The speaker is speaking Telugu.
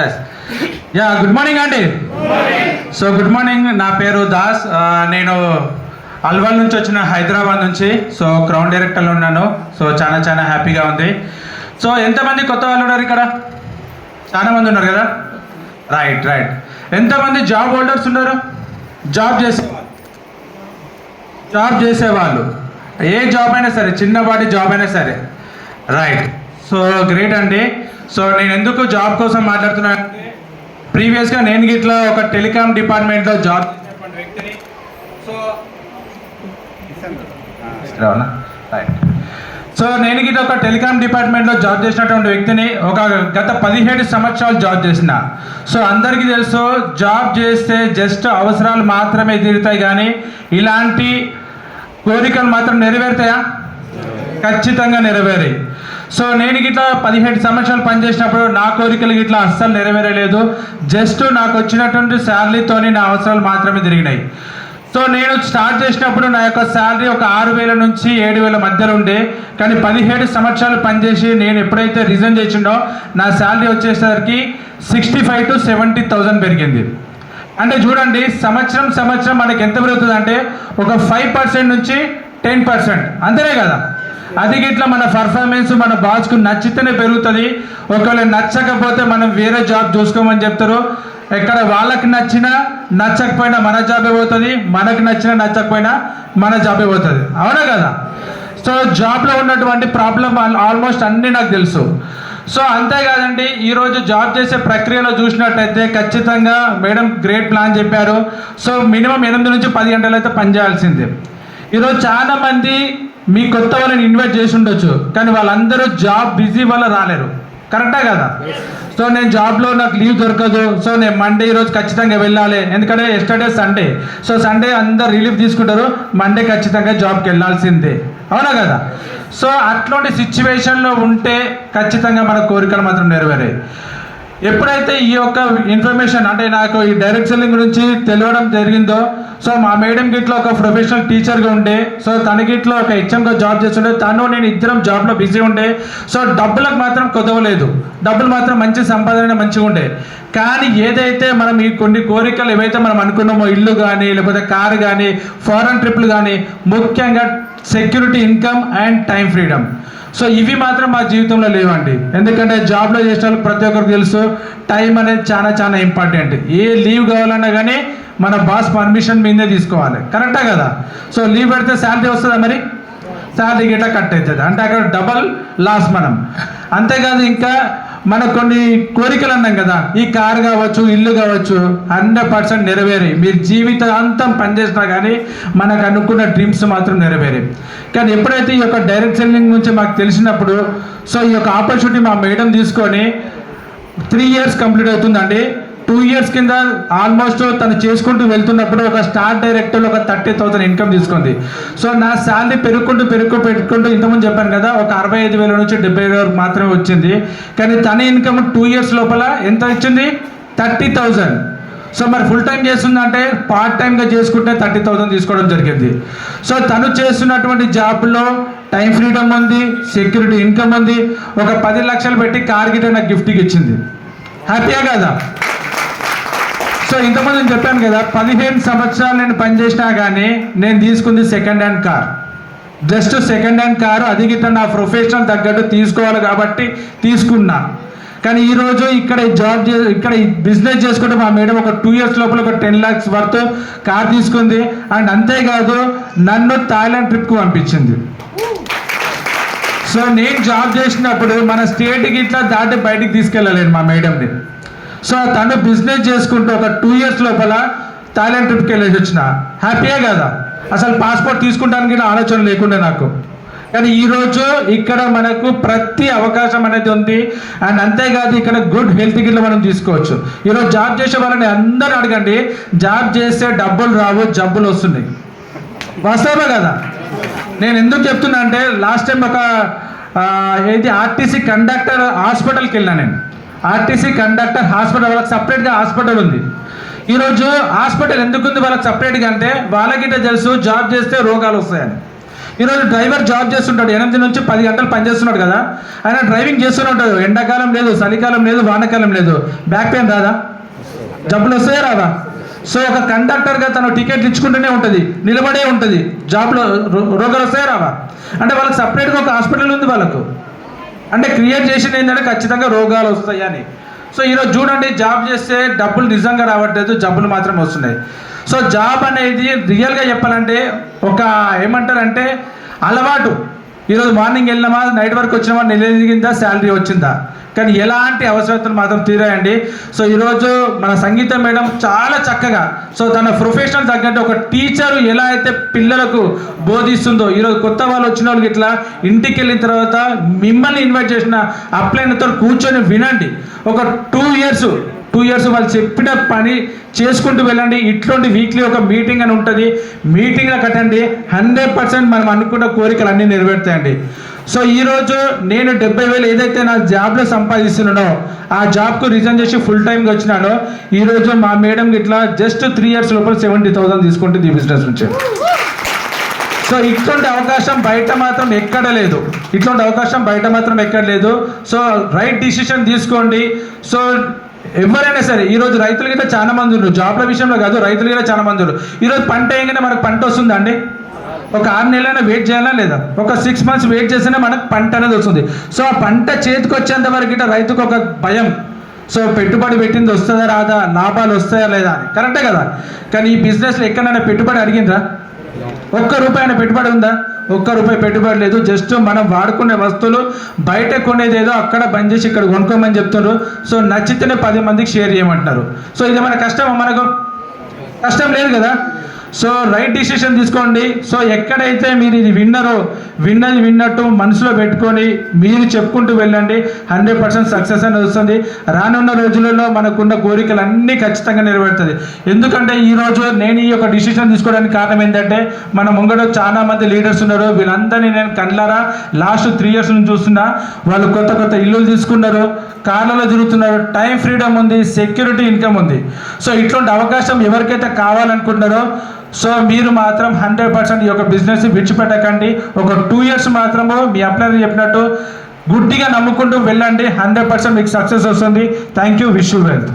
ఎస్ గుడ్ మార్నింగ్ అండి. సో గుడ్ మార్నింగ్, నా పేరు దాస్. నేను అల్వాల్ నుంచి వచ్చిన, హైదరాబాద్ నుంచి. సో క్రౌన్ డైరెక్టర్లో ఉన్నాను. సో చాలా హ్యాపీగా ఉంది. సో ఎంతమంది కొత్త వాళ్ళు ఉన్నారు ఇక్కడ? చాలా మంది ఉన్నారు కదా. రైట్. ఎంతమంది జాబ్ హోల్డర్స్ ఉన్నారు? జాబ్ చేసేవాళ్ళు, ఏ జాబ్ అయినా సరే, చిన్నపాటి జాబ్ అయినా సరే. రైట్. సో గ్రేట్ అండి. సో నేను ఎందుకు జాబ్ కోసం మాట్లాడుతున్నాను అంటే, ప్రీవియస్గా నేను ఇట్లా ఒక టెలికాం డిపార్ట్మెంట్లో జాబ్ చేసినటువంటి వ్యక్తిని. So right. సో నేను ఇట్లా ఒక టెలికాం డిపార్ట్మెంట్లో జాబ్ చేసినటువంటి వ్యక్తిని. గత 17 సంవత్సరాలు జాబ్ చేసిన. సో అందరికీ తెలుసు, జాబ్ చేస్తే జస్ట్ అవసరాలు మాత్రమే తీరుతాయి, కానీ ఇలాంటి కోరికలు మాత్రం నెరవేరుతాయా? ఖచ్చితంగా నెరవేరాయి. సో నేను గిట్లా 17 సంవత్సరాలు పనిచేసినప్పుడు నా కోరికలు గిట్లా అస్సలు నెరవేరలేదు. జస్ట్ నాకు వచ్చినటువంటి శాలరీతోని నా అవసరాలు మాత్రమే తిరిగినాయి. సో నేను స్టార్ట్ చేసినప్పుడు నా యొక్క శాలరీ ఒక 6,000 నుంచి 7,000 మధ్యలో ఉండే. కానీ 17 సంవత్సరాలు పనిచేసి నేను ఎప్పుడైతే రిజైన్ చేసిండో నా శాలరీ వచ్చేసరికి 65,000 to 70,000 పెరిగింది. అంటే చూడండి, సంవత్సరం మనకి ఎంత పెరుగుతుంది అంటే ఒక 5% నుంచి 10%, అంతేనే కదా. అది గిట్లా మన పర్ఫార్మెన్స్ మన బాస్కు నచ్చితేనే పెరుగుతుంది. ఒకవేళ నచ్చకపోతే మనం వేరే జాబ్ చూసుకోమని చెప్తారు. ఎక్కడ వాళ్ళకి నచ్చినా నచ్చకపోయినా మన జాబే పోతుంది, మనకి నచ్చినా నచ్చకపోయినా మన జాబే పోతుంది, అవునా కదా. సో జాబ్లో ఉన్నటువంటి ప్రాబ్లం ఆల్మోస్ట్ అన్నీ నాకు తెలుసు. సో అంతేకాదండి, ఈరోజు జాబ్ చేసే ప్రక్రియలో చూసినట్టయితే ఖచ్చితంగా మేడం గ్రేట్ ప్లాన్ చెప్పారు. సో మినిమం 8 నుంచి 10 గంటలు అయితే పనిచేయాల్సిందే. ఈరోజు చాలామంది మీ కొత్త వాళ్ళని ఇన్వైట్ చేసి ఉండొచ్చు, కానీ వాళ్ళందరూ జాబ్ బిజీ వల్ల రాలేరు, కరెక్టా కదా. సో నేను జాబ్లో నాకు లీవ్ దొరకదు. సో నేను మండే ఈరోజు ఖచ్చితంగా వెళ్ళాలి, ఎందుకంటే ఎస్టర్డే సండే. సో సండే అందరు రిలీఫ్ తీసుకుంటారు, మండే ఖచ్చితంగా జాబ్కి వెళ్ళాల్సిందే, అవునా కదా. సో అట్లాంటి సిచ్యువేషన్లో ఉంటే ఖచ్చితంగా మన కోరికలు మాత్రం నెరవేరాయి. ఎప్పుడైతే ఈ యొక్క ఇన్ఫర్మేషన్ అంటే నాకు ఈ డైరెక్ట్ సెల్లింగ్ గురించి తెలియడం జరిగిందో, సో మా మేడం గిట్లో ఒక ప్రొఫెషనల్ టీచర్గా ఉండే. సో తనకి ఇట్లా ఒక హెచ్ఎంగా జాబ్ చేస్తుండే. నేను ఇద్దరం జాబ్లో బిజీ ఉండే. సో డబ్బులకు మాత్రం కుదవలేదు, డబ్బులు మాత్రం మంచి సంపాదన మంచిగా ఉండే. కానీ ఏదైతే మనం ఈ కొన్ని కోరికలు ఏవైతే మనం అనుకున్నామో, ఇల్లు కానీ లేకపోతే కారు కానీ ఫారెన్ ట్రిప్లు కానీ, ముఖ్యంగా security, income and time freedom, so ఇవి మాత్రం మా జీవితంలో లేవండి. ఎందుకంటే జాబ్లో చేసే వాళ్ళకి ప్రతి ఒక్కరికి తెలుసు, టైం అనేది చాలా ఇంపార్టెంట్. ఏ లీవ్ కావాలన్నా కానీ మన బాస్ పర్మిషన్ మీదే తీసుకోవాలి, కరెక్టా కదా. సో లీవ్ పెడితే శాలరీ వస్తుందా? మరి శాలరీ గిట్లా కట్ అవుతుంది, అంటే అక్కడ డబల్ లాస్ మనం. అంతేకాదు, ఇంకా మనకు కొన్ని కోరికలు అన్నాం కదా, ఈ కారు కావచ్చు, ఇల్లు కావచ్చు, 100% నెరవేరాయి. మీరు జీవితాంతం పనిచేసినా కానీ మనకు అనుకున్న డ్రీమ్స్ మాత్రం నెరవేరాయి. కానీ ఎప్పుడైతే ఈ యొక్క డైరెక్ట్ సెల్లింగ్ నుంచి మాకు తెలిసినప్పుడు, సో ఈ యొక్క ఆపర్చునిటీ మా మేడం తీసుకొని 3 years కంప్లీట్ అవుతుందండి. 2 years కింద ఆల్మోస్ట్ తను చేసుకుంటూ వెళ్తున్నప్పుడు ఒక స్టార్ డైరెక్టర్లో ఒక 30,000 ఇన్కమ్ తీసుకుంది. సో నా శాలరీ పెరుగుకుంటూ ఇంతకుముందు చెప్పాను కదా, ఒక 65,000 నుంచి 70,000 వరకు మాత్రమే వచ్చింది. కానీ తన ఇన్కమ్ 2 years లోపల ఎంత వచ్చింది? 30,000. సో మరి ఫుల్ టైం చేస్తుందంటే పార్ట్ టైంగా చేసుకుంటే 30,000 తీసుకోవడం జరిగింది. సో తను చేస్తున్నటువంటి జాబ్లో టైం ఫ్రీడమ్ ఉంది, సెక్యూరిటీ ఇన్కమ్ ఉంది. ఒక 10 లక్షలు పెట్టి కార్ గిట్ట నాకు గిఫ్ట్కి ఇచ్చింది. హ్యాపీయా కదా. సో ఇంతకుముందు నేను చెప్పాను కదా, 15 సంవత్సరాలు నేను పనిచేసినా కానీ నేను తీసుకుంది second hand car. Just second hand car, అది గిట్ట నా ప్రొఫెషనల్ తగ్గట్టు తీసుకోవాలి కాబట్టి తీసుకున్నా. కానీ ఈరోజు ఇక్కడ ఇక్కడ బిజినెస్ చేసుకుంటే మా మేడం ఒక 2 years లోపల ఒక 10 lakhs వర్త్ కార్ తీసుకుంది. అండ్ అంతేకాదు, నన్ను థాయిలాండ్ ట్రిప్కి పంపించింది. సో నేను జాబ్ చేసినప్పుడు మన స్టేట్కి ఇట్లా దాటి బయటికి తీసుకెళ్ళలేను మా మేడంని. సో తను బిజినెస్ చేసుకుంటూ ఒక 2 years లోపల థాయిలాండ్ ట్రిప్కి వెళ్ళేసి వచ్చిన. హ్యాపీయే కదా. అసలు పాస్పోర్ట్ తీసుకుంటానికి ఆలోచన లేకుండా నాకు. కానీ ఈరోజు ఇక్కడ మనకు ప్రతి అవకాశం అనేది ఉంది. అండ్ అంతేకాదు, ఇక్కడ గుడ్ హెల్త్ గిట్ల మనం తీసుకోవచ్చు. ఈరోజు జాబ్ చేసే వాళ్ళని అందరూ అడగండి, జాబ్ చేస్తే డబ్బులు రావు, జబ్బులు వస్తున్నాయి. వాస్తవమే కదా. నేను ఎందుకు చెప్తున్నా అంటే, లాస్ట్ టైం ఒక ఆర్టీసీ కండక్టర్ హాస్పిటల్కి వెళ్ళినా నేను. ఆర్టీసీ కండక్టర్ హాస్పిటల్, వాళ్ళకి సపరేట్గా హాస్పిటల్ ఉంది. ఈరోజు హాస్పిటల్ ఎందుకు ఉంది వాళ్ళకి సపరేట్గా అంటే, వాళ్ళకింటే తెలుసు జాబ్ చేస్తే రోగాలు వస్తాయని. ఈరోజు డ్రైవర్ జాబ్ చేస్తుంటాడు, 8 నుంచి 10 గంటలు పనిచేస్తున్నాడు కదా, ఆయన డ్రైవింగ్ చేస్తూనే ఉంటాడు. ఎండాకాలం లేదు, చలికాలం లేదు, వానకాలం లేదు, బ్యాక్ పెయిన్ రాదా? జబ్బులు వస్తాయా రాదా? సో ఒక కండక్టర్గా తను టికెట్లు ఇచ్చుకుంటూనే ఉంటుంది, నిలబడే ఉంటుంది, జాబ్లో రోగాలు వస్తాయా రావా? అంటే వాళ్ళకి సపరేట్గా ఒక హాస్పిటల్ ఉంది వాళ్ళకు. అంటే క్రియేట్ చేసింది ఏంటంటే ఖచ్చితంగా రోగాలు వస్తాయని. సో ఈరోజు చూడండి, జాబ్ చేస్తే డబ్బులు నిజంగా రావట్లేదు, జబ్బులు మాత్రం వస్తున్నాయి. సో జాబ్ అనేది రియల్గా చెప్పాలంటే ఒక ఏమంటారంటే అలవాటు. ఈరోజు మార్నింగ్ వెళ్ళినామా, నైట్ వరకు వచ్చినామా, నెల దిగిందా, శాలరీ వచ్చిందా, కానీ ఎలాంటి అవసరతలు మాత్రం తీరాయండి. సో ఈరోజు మన సంగీత మేడం చాలా చక్కగా, సో తన ప్రొఫెషనల్ తగ్గట్టు ఒక టీచరు ఎలా అయితే పిల్లలకు బోధిస్తుందో, ఈరోజు కొత్త వాళ్ళు వచ్చిన వాళ్ళకి ఇట్లా ఇంటికి వెళ్ళిన తర్వాత మిమ్మల్ని ఇన్వైట్ చేసిన అప్లైన్తో కూర్చొని వినండి. ఒక 2 ఇయర్స్ వాళ్ళు చెప్పిన పని చేసుకుంటూ వెళ్ళండి. ఇట్లాంటి వీక్లీ ఒక మీటింగ్ అని ఉంటుంది, మీటింగ్లో కట్టండి, 100% మనం అనుకున్న కోరికలు అన్నీ నెరవేరుతాయండి. సో ఈరోజు నేను 70,000 ఏదైతే నా జాబ్లో సంపాదిస్తున్నానో ఆ జాబ్కు రిజైన్ చేసి ఫుల్ టైమ్గా వచ్చినానో, ఈరోజు మా మేడం ఇట్లా జస్ట్ 3 ఇయర్స్ లోపల 70,000 తీసుకుంటుంది ఈ బిజినెస్ నుంచి. సో ఇట్లాంటి అవకాశం బయట మాత్రం ఎక్కడ లేదు, సో రైట్ డిసిషన్ తీసుకోండి. సో ఎవరైనా సరే, ఈరోజు రైతులు గిట్లా చాలా మంది ఉన్నారు, జాబ్ల విషయంలో కాదు, రైతులు గిట్లా చాలా మంది ఉన్నారు. ఈరోజు పంట వేయగానే మనకు పంట వస్తుందా అండి? ఒక 6 నెలలైనా వెయిట్ చేయాలా లేదా? ఒక 6 months వెయిట్ చేస్తేనే మనకు పంట అనేది వస్తుంది. సో ఆ పంట చేతికి వచ్చేంత వరకు గిట్ట రైతుకు ఒక భయం. సో పెట్టుబడి పెట్టింది వస్తుందా రాదా, లాభాలు వస్తాయా లేదా అని, కరెక్టే కదా? కానీ ఈ బిజినెస్లో ఎక్కడైనా పెట్టుబడి అడిగిందా? ₹1 పెట్టుబడి ఉందా? ₹1 పెట్టుబడి లేదు. జస్ట్ మనం వాడుకునే వస్తువులు బయట కొనేదేదో అక్కడ బంద్ చేసి ఇక్కడ కొనుక్కోమని చెప్తున్నారు. సో నచ్చితేనే 10 మందికి షేర్ చేయమంటున్నారు. సో ఇది మన కష్టమా? మనకు కష్టం లేదు కదా. సో రైట్ డిసిషన్ తీసుకోండి. సో ఎక్కడైతే మీరు ఇది విన్నట్టు మనసులో పెట్టుకొని మీరు చెప్పుకుంటూ వెళ్ళండి, 100% సక్సెస్ అనేది వస్తుంది. రానున్న రోజులలో మనకున్న కోరికలు అన్నీ ఖచ్చితంగా నెరవేరుతుంది. ఎందుకంటే ఈరోజు నేను ఈ యొక్క డిసిషన్ తీసుకోవడానికి కారణం ఏంటంటే, మన ముంగడ చాలా మంది లీడర్స్ ఉన్నారు. వీళ్ళందరినీ నేను కళ్ళారా లాస్ట్ 3 years నుంచి చూస్తున్నా. వాళ్ళు కొత్త ఇల్లులు తీసుకున్నారు, కార్లలో తిరుగుతున్నారు, టైం ఫ్రీడమ్ ఉంది, సెక్యూరిటీ ఇన్కమ్ ఉంది. సో ఇట్లాంటి అవకాశం ఎవరికైతే కావాలనుకుంటున్నారో, సో మీరు మాత్రం 100% ఈ యొక్క బిజినెస్ విడిచిపెట్టకండి. ఒక 2 years మాత్రము మీ అప్లైనర్ చెప్పినట్టు గుడ్డిగా నమ్ముకుంటూ వెళ్ళండి, 100% మీకు సక్సెస్ వస్తుంది. Thank you, wish you wealth.